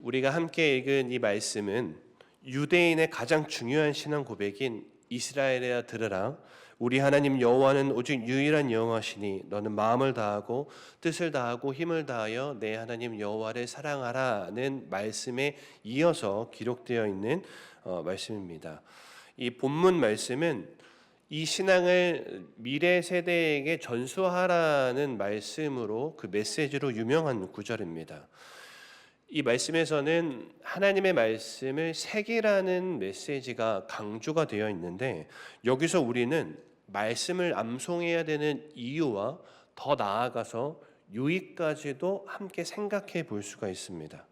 우리가 함께 읽은 이 말씀은 유대인의 가장 중요한 신앙 고백인 이스라엘이야 들으라 우리 하나님 여호와는 오직 유일한 여호와시니 너는 마음을 다하고 뜻을 다하고 힘을 다하여 내 하나님 여호와를 사랑하라는 말씀에 이어서 기록되어 있는 말씀입니다. 이 본문 말씀은 이 신앙을 미래 세대에게 전수하라는 말씀으로 그 메시지로 유명한 구절입니다. 이 말씀에서는 하나님의 말씀을 새기라는 메시지가 강조가 되어 있는데 여기서 우리는 말씀을 암송해야 되는 이유와 더 나아가서 유익까지도 함께 생각해 볼 수가 있습니다.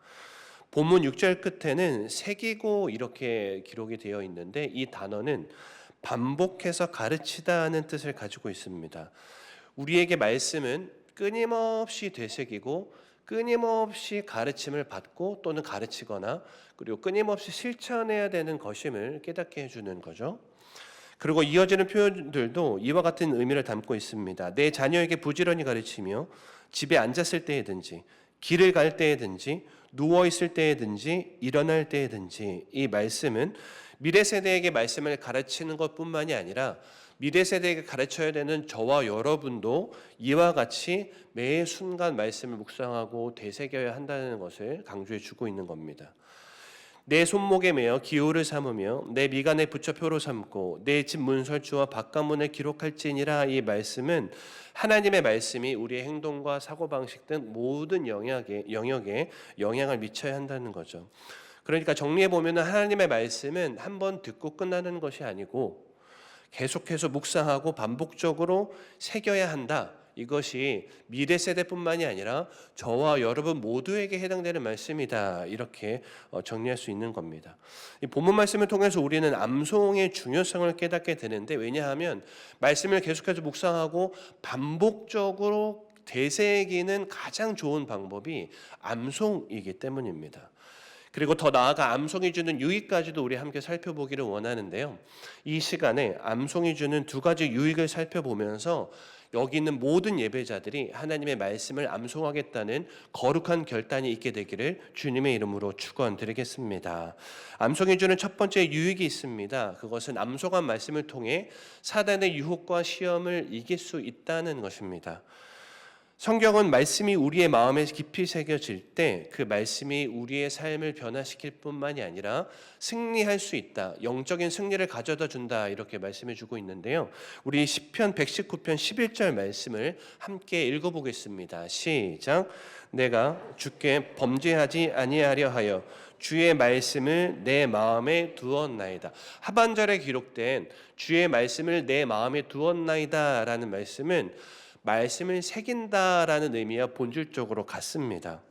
본문 6절 끝에는 새기고 이렇게 기록이 되어 있는데 이 단어는 반복해서 가르치다는 뜻을 가지고 있습니다. 우리에게 말씀은 끊임없이 되새기고 끊임없이 가르침을 받고 또는 가르치거나 그리고 끊임없이 실천해야 되는 것임을 깨닫게 해주는 거죠. 그리고 이어지는 표현들도 이와 같은 의미를 담고 있습니다. 내 자녀에게 부지런히 가르치며 집에 앉았을 때에든지 길을 갈 때에든지 누워있을 때에든지 일어날 때에든지 이 말씀은 미래 세대에게 말씀을 가르치는 것뿐만이 아니라 미래 세대에게 가르쳐야 되는 저와 여러분도 이와 같이 매 순간 말씀을 묵상하고 되새겨야 한다는 것을 강조해 주고 있는 겁니다. 내 손목에 매어 기호를 삼으며 내 미간에 붙여 표로 삼고 내 집 문설주와 바깥문에 기록할지니라 이 말씀은 하나님의 말씀이 우리의 행동과 사고방식 등 모든 영역에 영향을 미쳐야 한다는 거죠. 그러니까 정리해보면 하나님의 말씀은 한번 듣고 끝나는 것이 아니고 계속해서 묵상하고 반복적으로 새겨야 한다. 이것이 미래 세대뿐만이 아니라 저와 여러분 모두에게 해당되는 말씀이다. 이렇게 정리할 수 있는 겁니다. 이 본문 말씀을 통해서 우리는 암송의 중요성을 깨닫게 되는데 왜냐하면 말씀을 계속해서 묵상하고 반복적으로 되새기는 가장 좋은 방법이 암송이기 때문입니다. 그리고 더 나아가 암송이 주는 유익까지도 우리 함께 살펴보기를 원하는데요. 이 시간에 암송이 주는 두 가지 유익을 살펴보면서 여기 있는 모든 예배자들이 하나님의 말씀을 암송하겠다는 거룩한 결단이 있게 되기를 주님의 이름으로 축원드리겠습니다. 암송이 주는 첫 번째 유익이 있습니다. 그것은 암송한 말씀을 통해 사단의 유혹과 시험을 이길 수 있다는 것입니다. 성경은 말씀이 우리의 마음에 깊이 새겨질 때 그 말씀이 우리의 삶을 변화시킬 뿐만이 아니라 승리할 수 있다. 영적인 승리를 가져다 준다. 이렇게 말씀해 주고 있는데요. 우리 시편 119편 11절 말씀을 함께 읽어보겠습니다. 시작. 내가 주께 범죄하지 아니하려 하여 주의 말씀을 내 마음에 두었나이다. 하반절에 기록된 주의 말씀을 내 마음에 두었나이다 라는 말씀은 말씀을 새긴다라는 의미와 본질적으로 같습니다.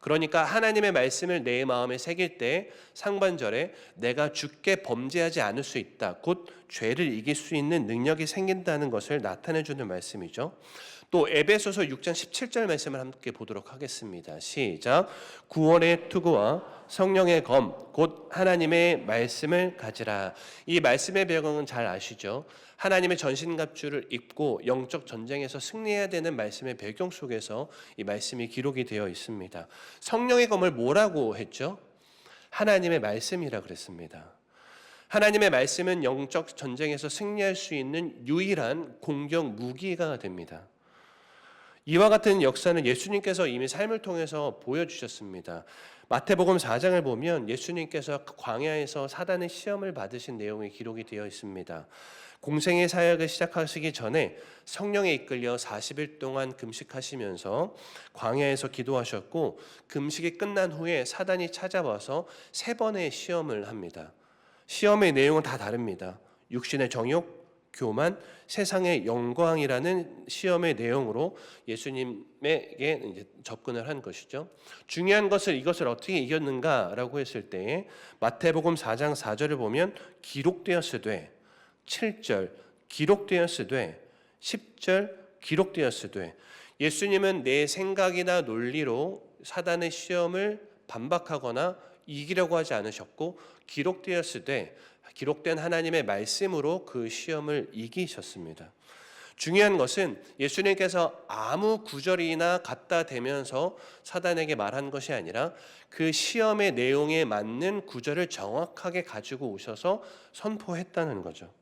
그러니까 하나님의 말씀을 내 마음에 새길 때 상반절에 내가 주께 범죄하지 않을 수 있다. 곧 죄를 이길 수 있는 능력이 생긴다는 것을 나타내주는 말씀이죠. 또 에베소서 6장 17절 말씀을 함께 보도록 하겠습니다. 시작. 구원의 투구와 성령의 검 곧 하나님의 말씀을 가지라. 이 말씀의 배경은 잘 아시죠? 하나님의 전신갑주를 입고 영적 전쟁에서 승리해야 되는 말씀의 배경 속에서 이 말씀이 기록이 되어 있습니다. 성령의 검을 뭐라고 했죠? 하나님의 말씀이라 그랬습니다. 하나님의 말씀은 영적 전쟁에서 승리할 수 있는 유일한 공격 무기가 됩니다. 이와 같은 역사는 예수님께서 이미 삶을 통해서 보여주셨습니다. 마태복음 4장을 보면 예수님께서 광야에서 사단의 시험을 받으신 내용이 기록이 되어 있습니다. 공생의 사역을 시작하시기 전에 성령에 이끌려 40일 동안 금식하시면서 광야에서 기도하셨고 금식이 끝난 후에 사단이 찾아와서 3번의 시험을 합니다. 시험의 내용은 다 다릅니다. 육신의 정욕, 교만, 세상의 영광이라는 시험의 내용으로 예수님에게 이제 접근을 한 것이죠. 중요한 것을 이것을 어떻게 이겼는가라고 했을 때 마태복음 4장 4절을 보면 기록되었으되 7절 기록되었으되 10절 기록되었으되 예수님은 내 생각이나 논리로 사단의 시험을 반박하거나 이기려고 하지 않으셨고 기록되었으되 기록된 하나님의 말씀으로 그 시험을 이기셨습니다. 중요한 것은 예수님께서 아무 구절이나 갖다 대면서 사단에게 말한 것이 아니라 그 시험의 내용에 맞는 구절을 정확하게 가지고 오셔서 선포했다는 거죠.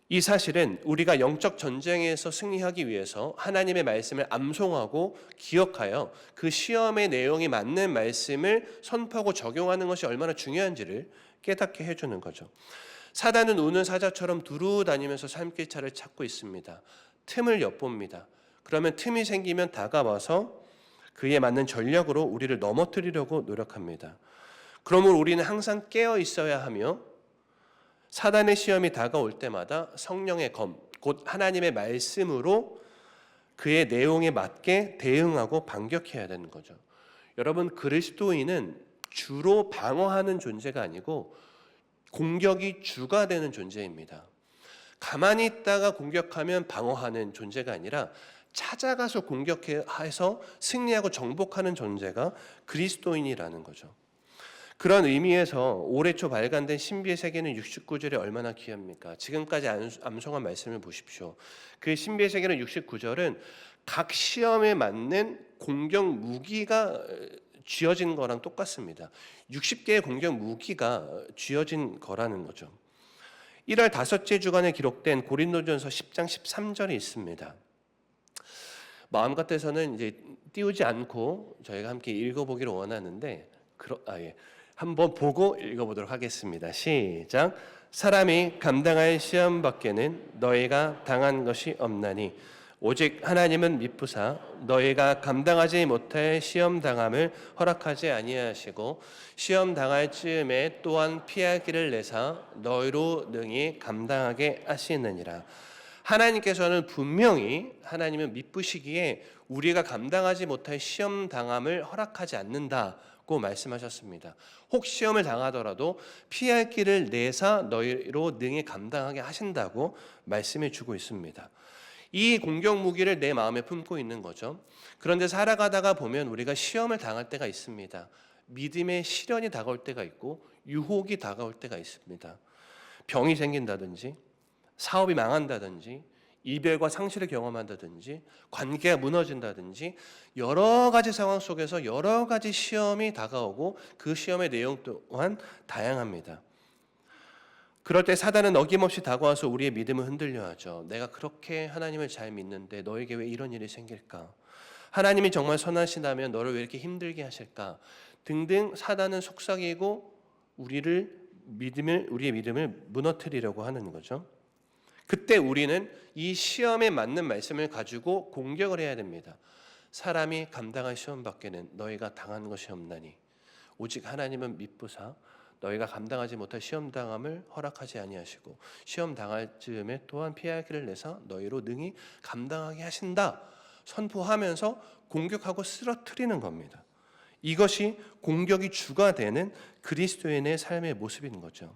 이 사실은 우리가 영적 전쟁에서 승리하기 위해서 하나님의 말씀을 암송하고 기억하여 그 시험의 내용이 맞는 말씀을 선포하고 적용하는 것이 얼마나 중요한지를 깨닫게 해주는 거죠. 사단은 우는 사자처럼 두루 다니면서 삶길차를 찾고 있습니다. 틈을 엿봅니다. 그러면 틈이 생기면 다가와서 그에 맞는 전략으로 우리를 넘어뜨리려고 노력합니다. 그러므로 우리는 항상 깨어 있어야 하며 사단의 시험이 다가올 때마다 성령의 검, 곧 하나님의 말씀으로 그의 내용에 맞게 대응하고 반격해야 되는 거죠. 여러분, 그리스도인은 주로 방어하는 존재가 아니고 공격이 주가 되는 존재입니다. 가만히 있다가 공격하면 방어하는 존재가 아니라 찾아가서 공격해서 승리하고 정복하는 존재가 그리스도인이라는 거죠. 그런 의미에서 올해 초 발간된 신비의 세계는 69절이 얼마나 귀합니까? 지금까지 암송한 말씀을 보십시오. 그 신비의 세계는 69절은 각 시험에 맞는 공격 무기가 쥐어진 거랑 똑같습니다. 60개의 공격 무기가 쥐어진 거라는 거죠. 1월 다섯째 주간에 기록된 고린도전서 10장 13절이 있습니다. 마음 같아서는 이제 띄우지 않고 저희가 함께 읽어보기를 원하는데 한번 보고 읽어보도록 하겠습니다. 시작. 사람이 감당할 시험 밖에는 너희가 당한 것이 없나니 오직 하나님은 미쁘사 너희가 감당하지 못할 시험 당함을 허락하지 아니하시고 시험 당할 즈음에 또한 피할 길을 내사 너희로 능히 감당하게 하시느니라. 하나님께서는 분명히 하나님은 미쁘시기에 우리가 감당하지 못할 시험 당함을 허락하지 않는다고 말씀하셨습니다. 혹 시험을 당하더라도 피할 길을 내사 너희로 능히 감당하게 하신다고 말씀해 주고 있습니다. 이 공격 무기를 내 마음에 품고 있는 거죠. 그런데 살아가다가 보면 우리가 시험을 당할 때가 있습니다. 믿음의 시련이 다가올 때가 있고 유혹이 다가올 때가 있습니다. 병이 생긴다든지 사업이 망한다든지 이별과 상실을 경험한다든지 관계가 무너진다든지 여러 가지 상황 속에서 여러 가지 시험이 다가오고 그 시험의 내용 또한 다양합니다. 그럴 때 사단은 어김없이 다가와서 우리의 믿음을 흔들려 하죠. 내가 그렇게 하나님을 잘 믿는데 너에게 왜 이런 일이 생길까? 하나님이 정말 선하시다면 너를 왜 이렇게 힘들게 하실까? 등등 사단은 속삭이고 우리의 믿음을 무너뜨리려고 하는 거죠. 그때 우리는 이 시험에 맞는 말씀을 가지고 공격을 해야 됩니다. 사람이 감당할 시험 밖에는 너희가 당한 것이 없나니 오직 하나님은 미쁘사 너희가 감당하지 못할 시험 당함을 허락하지 아니하시고 시험 당할 즈음에 또한 피할 길을 내사 너희로 능히 감당하게 하신다 선포하면서 공격하고 쓰러뜨리는 겁니다. 이것이 공격이 주가 되는 그리스도인의 삶의 모습인 거죠.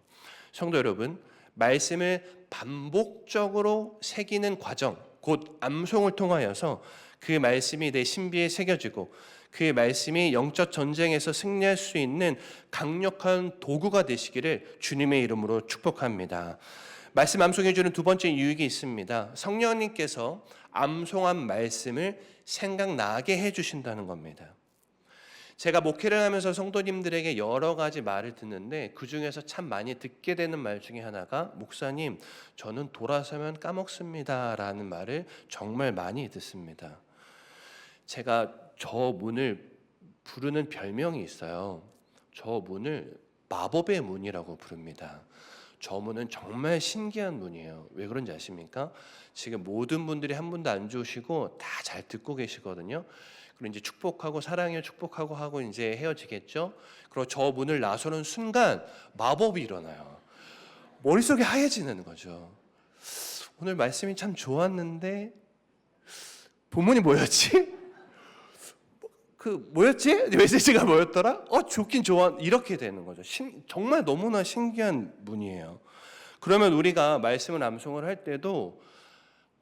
성도 여러분, 말씀을 반복적으로 새기는 과정, 곧 암송을 통하여서 그 말씀이 내 신비에 새겨지고 그 말씀이 영적 전쟁에서 승리할 수 있는 강력한 도구가 되시기를 주님의 이름으로 축복합니다. 말씀 암송해 주는 두 번째 유익이 있습니다. 성령님께서 암송한 말씀을 생각나게 해주신다는 겁니다. 제가 목회를 하면서 성도님들에게 여러 가지 말을 듣는데 그 중에서 참 많이 듣게 되는 말 중에 하나가 목사님, 저는 돌아서면 까먹습니다 라는 말을 정말 많이 듣습니다. 제가 저 문을 부르는 별명이 있어요. 저 문을 마법의 문이라고 부릅니다. 저 문은 정말 신기한 문이에요. 왜 그런지 아십니까? 지금 모든 분들이 한 분도 안 주시고 다 잘 듣고 계시거든요. 그리고 이제 축복하고 사랑해요 축복하고 하고 이제 헤어지겠죠. 그리고 저 문을 나서는 순간 마법이 일어나요. 머릿속이 하얘지는 거죠. 오늘 말씀이 참 좋았는데 본문이 뭐였지? 뭐였지? 메시지가 뭐였더라? 좋긴 좋아. 이렇게 되는 거죠. 정말 너무나 신기한 문이에요. 그러면 우리가 말씀을 암송을 할 때도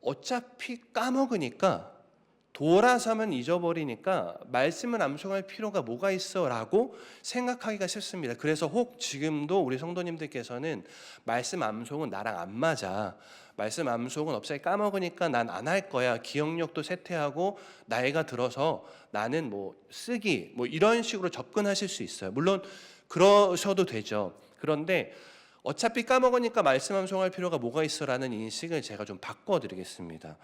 어차피 까먹으니까 돌아서면 잊어버리니까 말씀을 암송할 필요가 뭐가 있어라고 생각하기가 쉽습니다. 그래서 혹 지금도 우리 성도님들께서는 말씀 암송은 나랑 안 맞아, 말씀 암송은 업사이 까먹으니까 난 안 할 거야, 기억력도 쇠퇴하고 나이가 들어서 나는 뭐 쓰기 뭐 이런 식으로 접근하실 수 있어요. 물론 그러셔도 되죠. 그런데 어차피 까먹으니까 말씀 암송할 필요가 뭐가 있어라는 인식을 제가 좀 바꿔드리겠습니다.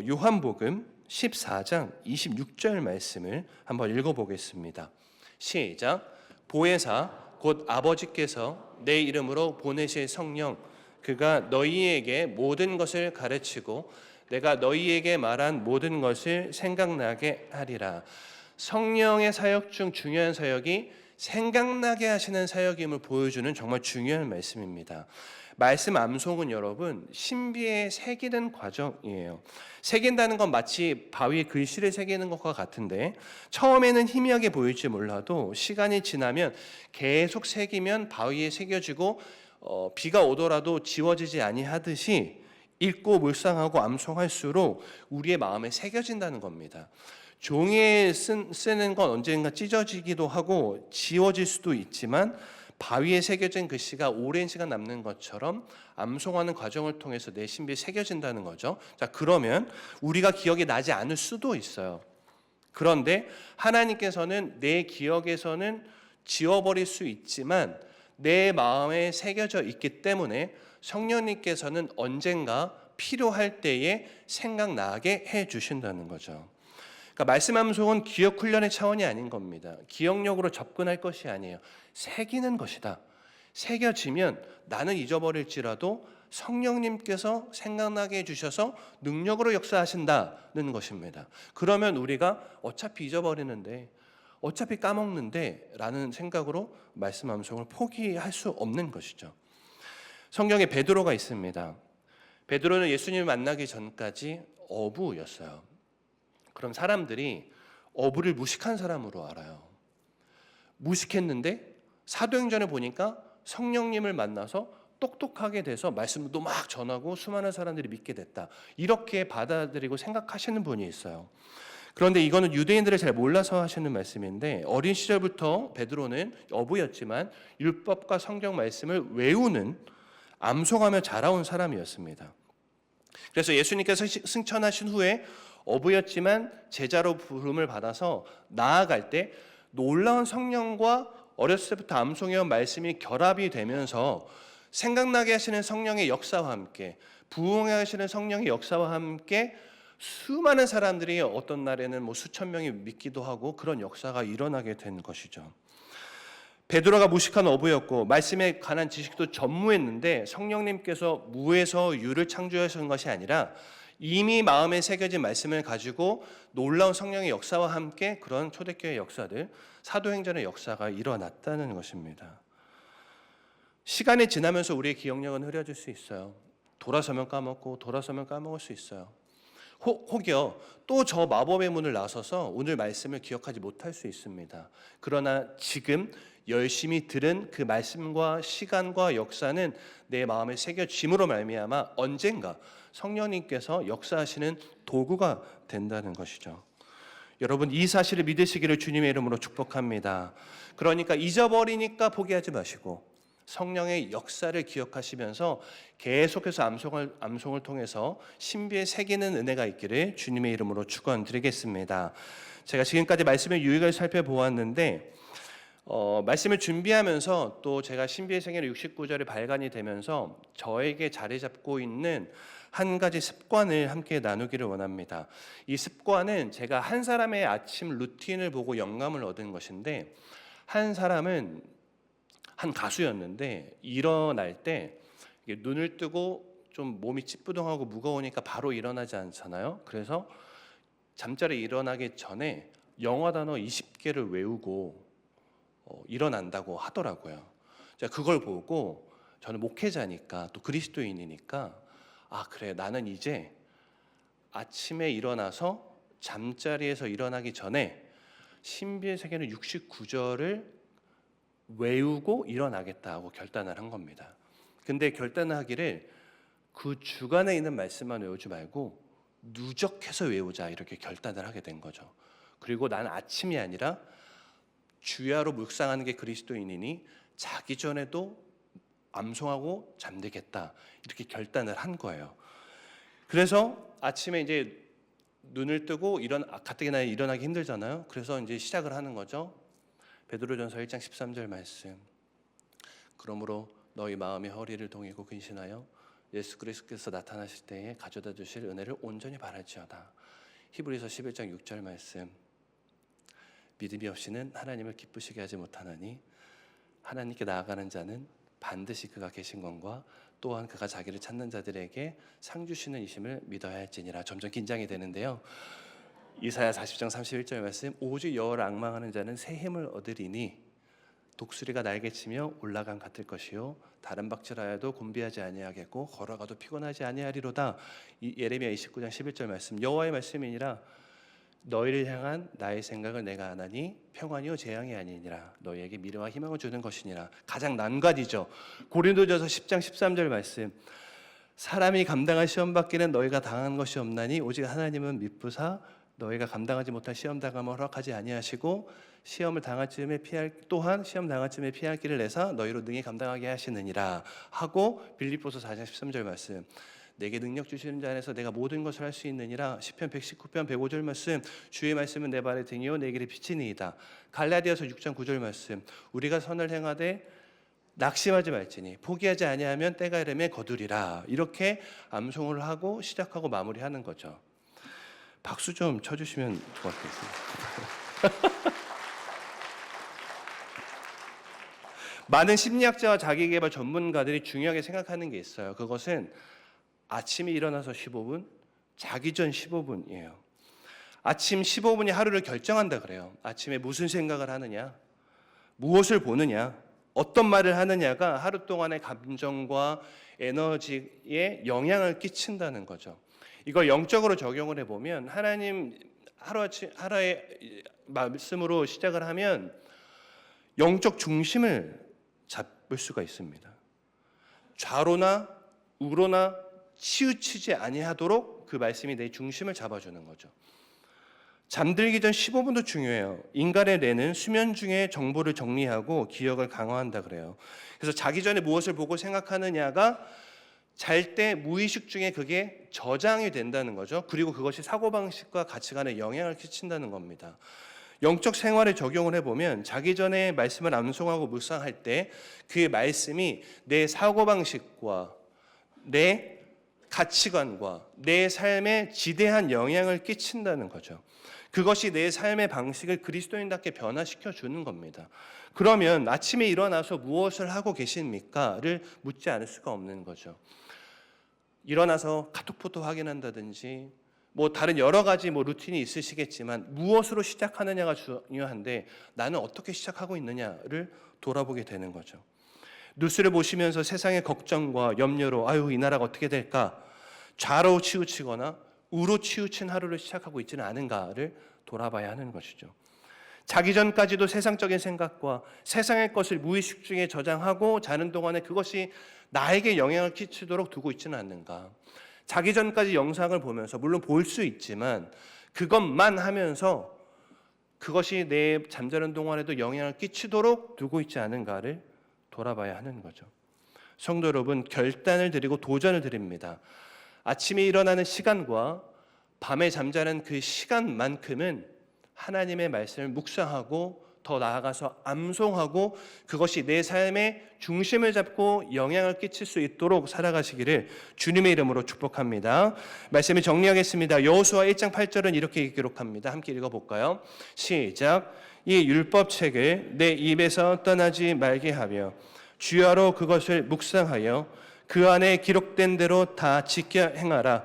요한복음 14장 26절 말씀을 한번 읽어보겠습니다. 시작. 보혜사 곧 아버지께서 내 이름으로 보내실 성령 그가 너희에게 모든 것을 가르치고 내가 너희에게 말한 모든 것을 생각나게 하리라. 성령의 사역 중 중요한 사역이 생각나게 하시는 사역임을 보여주는 정말 중요한 말씀입니다. 말씀 암송은 여러분 신비에 새기는 과정이에요. 새긴다는 건 마치 바위에 글씨를 새기는 것과 같은데 처음에는 희미하게 보일지 몰라도 시간이 지나면 계속 새기면 바위에 새겨지고 비가 오더라도 지워지지 아니하듯이 읽고 묵상하고 암송할수록 우리의 마음에 새겨진다는 겁니다. 종이에 쓰는 건 언젠가 찢어지기도 하고 지워질 수도 있지만 바위에 새겨진 글씨가 오랜 시간 남는 것처럼 암송하는 과정을 통해서 내 신비에 새겨진다는 거죠. 자, 그러면 우리가 기억이 나지 않을 수도 있어요. 그런데 하나님께서는 내 기억에서는 지워버릴 수 있지만 내 마음에 새겨져 있기 때문에 성령님께서는 언젠가 필요할 때에 생각나게 해주신다는 거죠. 그러니까 말씀 암송은 기억 훈련의 차원이 아닌 겁니다. 기억력으로 접근할 것이 아니에요. 새기는 것이다. 새겨지면 나는 잊어버릴지라도 성령님께서 생각나게 해주셔서 능력으로 역사하신다는 것입니다. 그러면 우리가 어차피 잊어버리는데 어차피 까먹는데 라는 생각으로 말씀 암송을 포기할 수 없는 것이죠. 성경에 베드로가 있습니다. 베드로는 예수님을 만나기 전까지 어부였어요. 그럼 사람들이 어부를 무식한 사람으로 알아요. 무식했는데 사도행전을 보니까 성령님을 만나서 똑똑하게 돼서 말씀도 막 전하고 수많은 사람들이 믿게 됐다. 이렇게 받아들이고 생각하시는 분이 있어요. 그런데 이거는 유대인들을 잘 몰라서 하시는 말씀인데 어린 시절부터 베드로는 어부였지만 율법과 성경 말씀을 외우는 암송하며 자라온 사람이었습니다. 그래서 예수님께서 승천하신 후에 어부였지만 제자로 부름을 받아서 나아갈 때 놀라운 성령과 어렸을 때부터 암송해온 말씀이 결합이 되면서 생각나게 하시는 성령의 역사와 함께 부흥하게 하시는 성령의 역사와 함께 수많은 사람들이 어떤 날에는 뭐 수천 명이 믿기도 하고 그런 역사가 일어나게 된 것이죠. 베드로가 무식한 어부였고 말씀에 관한 지식도 전무했는데 성령님께서 무에서 유를 창조하신 것이 아니라 이미 마음에 새겨진 말씀을 가지고 놀라운 성령의 역사와 함께 그런 초대교회 역사들, 사도행전의 역사가 일어났다는 것입니다. 시간이 지나면서 우리의 기억력은 흐려질 수 있어요. 돌아서면 까먹고 돌아서면 까먹을 수 있어요. 혹여 또 저 마법의 문을 나서서 오늘 말씀을 기억하지 못할 수 있습니다. 그러나 지금 열심히 들은 그 말씀과 시간과 역사는 내 마음에 새겨짐으로 말미암아 언젠가 성령님께서 역사하시는 도구가 된다는 것이죠. 여러분 이 사실을 믿으시기를 주님의 이름으로 축복합니다. 그러니까 잊어버리니까 포기하지 마시고 성령의 역사를 기억하시면서 계속해서 암송을 통해서 신비에 새기는 은혜가 있기를 주님의 이름으로 축원드리겠습니다. 제가 지금까지 말씀의 유익을 살펴보았는데 말씀을 준비하면서 또 제가 신비의 생애를 69절에 발간이 되면서 저에게 자리 잡고 있는 한 가지 습관을 함께 나누기를 원합니다. 이 습관은 제가 한 사람의 아침 루틴을 보고 영감을 얻은 것인데 한 사람은 한 가수였는데 일어날 때 눈을 뜨고 좀 몸이 찌뿌둥하고 무거우니까 바로 일어나지 않잖아요. 그래서 잠자리에 일어나기 전에 영어 단어 20개를 외우고 일어난다고 하더라고요. 제가 그걸 보고 저는 목회자니까 또 그리스도인이니까 그래 나는 이제 아침에 일어나서 잠자리에서 일어나기 전에 신비의 세계는 69절을 외우고 일어나겠다고 결단을 한 겁니다. 근데 결단을 하기를 그 주간에 있는 말씀만 외우지 말고 누적해서 외우자 이렇게 결단을 하게 된 거죠. 그리고 난 아침이 아니라 주야로 묵상하는 게 그리스도인이니 자기 전에도 암송하고 잠들겠다 이렇게 결단을 한 거예요. 그래서 아침에 이제 눈을 뜨고 가뜩이나 일어나기 힘들잖아요. 그래서 이제 시작을 하는 거죠. 베드로전서 1장 13절 말씀. 그러므로 너희 마음의 허리를 동이고 근신하여 예수 그리스도께서 나타나실 때에 가져다 주실 은혜를 온전히 바랄지어다. 히브리서 11장 6절 말씀. 믿음이 없이는 하나님을 기쁘시게 하지 못하나니 하나님께 나아가는 자는 반드시 그가 계신 것과 또한 그가 자기를 찾는 자들에게 상 주시는 이심을 믿어야 할지니라. 점점 긴장이 되는데요. 이사야 40장 31절 말씀. 오직 여호와를 앙망하는 자는 새 힘을 얻으리니 독수리가 날개치며 올라감 같을 것이요 다른 박질하여도 곤비하지 아니하겠고 걸어가도 피곤하지 아니하리로다. 예레미야 29장 11절 말씀. 여호와의 말씀이니라 너희를 향한 나의 생각을 내가 아나니 평안이요 재앙이 아니니라. 너희에게 미래와 희망을 주는 것이니라. 가장 난관이죠. 고린도전서 10장 13절 말씀. 사람이 감당할 시험 받기는 너희가 당한 것이 없나니 오직 하나님은 미쁘사 너희가 감당하지 못할 시험 당함을 허락하지 아니하시고 시험을 당할 즈음에 또한 시험 당할 즈음에 피할 길을 내사 너희로 능히 감당하게 하시느니라 하고 빌립보서 4장 13절 말씀. 내게 능력 주시는 자 안에서 내가 모든 것을 할 수 있느니라. 시편 119편 105절 말씀. 주의 말씀은 내 발의 등이요 내 길의 빛이니이다. 갈라디아서 6장 9절 말씀. 우리가 선을 행하되 낙심하지 말지니 포기하지 아니하면 때가 이르매 거두리라. 이렇게 암송을 하고 시작하고 마무리하는 거죠. 박수 좀 쳐주시면 좋았겠습니다. 많은 심리학자와 자기계발 전문가들이 중요하게 생각하는 게 있어요. 그것은 아침에 일어나서 15분, 자기 전 15분이에요. 아침 15분이 하루를 결정한다 그래요. 아침에 무슨 생각을 하느냐, 무엇을 보느냐, 어떤 말을 하느냐가 하루 동안의 감정과 에너지에 영향을 끼친다는 거죠. 이걸 영적으로 적용을 해보면 하나님 하루의 말씀으로 시작을 하면 영적 중심을 잡을 수가 있습니다. 좌로나 우로나 치우치지 아니하도록 그 말씀이 내 중심을 잡아주는 거죠. 잠들기 전 15분도 중요해요. 인간의 뇌는 수면 중에 정보를 정리하고 기억을 강화한다 그래요. 그래서 자기 전에 무엇을 보고 생각하느냐가 잘 때 무의식 중에 그게 저장이 된다는 거죠. 그리고 그것이 사고방식과 가치관에 영향을 끼친다는 겁니다. 영적 생활에 적용을 해보면 자기 전에 말씀을 암송하고 묵상할 때 그 말씀이 내 사고방식과 내 가치관과 내 삶에 지대한 영향을 끼친다는 거죠. 그것이 내 삶의 방식을 그리스도인답게 변화시켜 주는 겁니다. 그러면 아침에 일어나서 무엇을 하고 계십니까?를 묻지 않을 수가 없는 거죠. 일어나서 카톡포토 확인한다든지 다른 여러 가지 루틴이 있으시겠지만 무엇으로 시작하느냐가 중요한데 나는 어떻게 시작하고 있느냐를 돌아보게 되는 거죠. 뉴스를 보시면서 세상의 걱정과 염려로 이 나라가 어떻게 될까? 좌로 치우치거나 우로 치우친 하루를 시작하고 있지는 않은가를 돌아봐야 하는 것이죠. 자기 전까지도 세상적인 생각과 세상의 것을 무의식 중에 저장하고 자는 동안에 그것이 나에게 영향을 끼치도록 두고 있지는 않는가. 자기 전까지 영상을 보면서 물론 볼 수 있지만 그것만 하면서 그것이 내 잠자는 동안에도 영향을 끼치도록 두고 있지 않은가를 돌아봐야 하는 거죠. 성도 여러분, 결단을 드리고 도전을 드립니다. 아침에 일어나는 시간과 밤에 잠자는 그 시간만큼은 하나님의 말씀을 묵상하고 더 나아가서 암송하고 그것이 내 삶의 중심을 잡고 영향을 끼칠 수 있도록 살아가시기를 주님의 이름으로 축복합니다. 말씀을 정리하겠습니다. 여호수아 1장 8절은 이렇게 기록합니다. 함께 읽어볼까요? 시작. 이 율법책을 내 입에서 떠나지 말게 하며 주야로 그것을 묵상하여 그 안에 기록된 대로 다 지켜 행하라.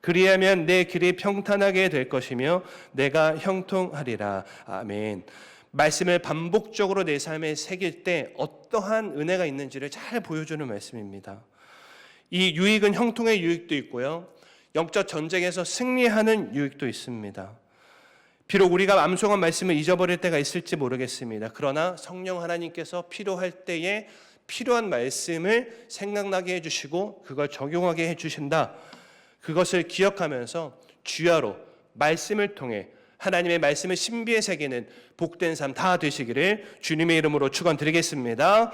그리하면 내 길이 평탄하게 될 것이며 내가 형통하리라. 아멘. 말씀을 반복적으로 내 삶에 새길 때 어떠한 은혜가 있는지를 잘 보여주는 말씀입니다. 이 유익은 형통의 유익도 있고요. 영적 전쟁에서 승리하는 유익도 있습니다. 비록 우리가 암송한 말씀을 잊어버릴 때가 있을지 모르겠습니다. 그러나 성령 하나님께서 필요할 때에 필요한 말씀을 생각나게 해주시고 그걸 적용하게 해주신다. 그것을 기억하면서 주야로 말씀을 통해 하나님의 말씀을 신비의 세계는 복된 삶 다 되시기를 주님의 이름으로 축원드리겠습니다.